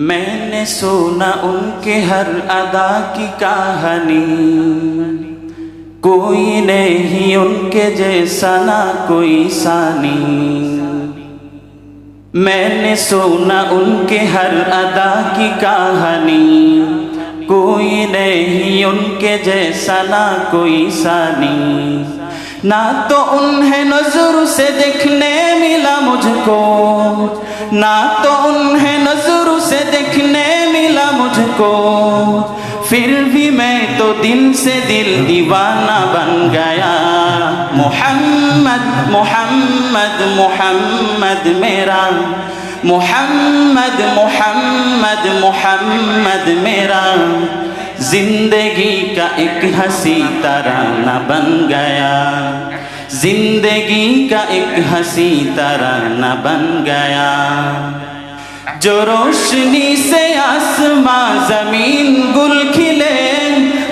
मैंने सुना उनके हर अदा की कहानी, कोई नहीं उनके जैसा ना कोई सानी। मैंने सुना उनके हर अदा की कहानी, कोई नहीं उनके जैसा ना कोई सानी। ना तो उन्हें नजर से देखने मिला मुझको, ना तो उन्हें नजर से देखने मिला मुझको, फिर भी मैं तो दिल से दिल दीवाना बन गया। मोहम्मद मोहम्मद मोहम्मद मेरा, मोहम्मद मोहम्मद मोहम्मद मेरा, जिंदगी का एक हंसी तराना बन गया, जिंदगी का एक हंसी तराना बन गया। जो रोशनी से आसमां जमीन गुल खिले,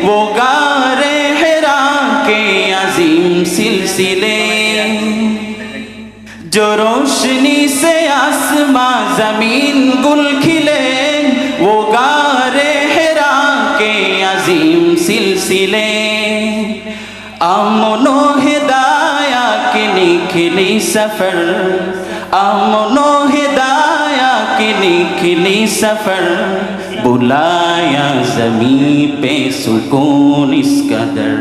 वो गारे हिरा के अजीम सिलसिले। जो रोशनी से आसमां जमीन गुल खिले, वो गारे हिरा के अजीम सिलसिले। अमनो हिदाया की निखली सफर, अमनो हिदाया की निखली सफर, बुलाया ज़मीं पे सुकून इस कदर।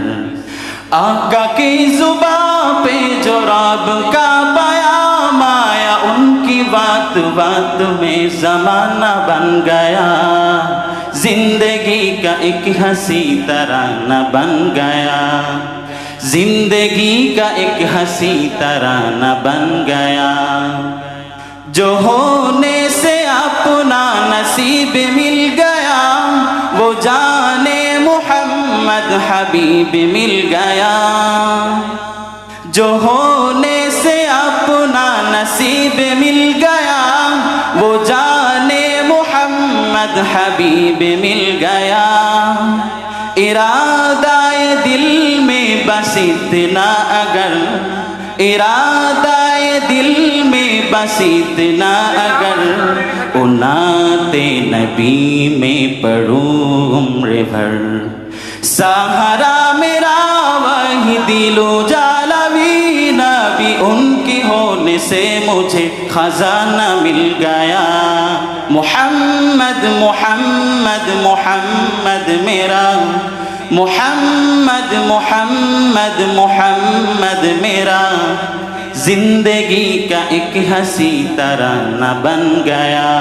आका की जुबां पे जो रब का बयान आया, उनकी बात बात में ज़माना बन गया, जिंदगी का एक हंसी तराना बन गया, जिंदगी का एक हंसी तराना बन गया। जो होने से अपना नसीब मिल गया, वो जाने मोहम्मद हबीब मिल गया। जो होने से अपना नसीब मिल गया, वो जाने मोहम्मद हबीब मिल गया। इरादाए दिल में बस इतना अगर, इरादाए दिल में बस इतना अगर, उनाते नबी में पढ़ूं उम्र भर। सहारा मेरा वही दिलो जालवी नबी, उनकी होने से मुझे खजाना मिल गया। मोहम्मद मोहम्मद मोहम्मद मेरा, मोहम्मद मोहम्मद मोहम्मद मेरा, जिंदगी का एक हंसी तराना बन गया।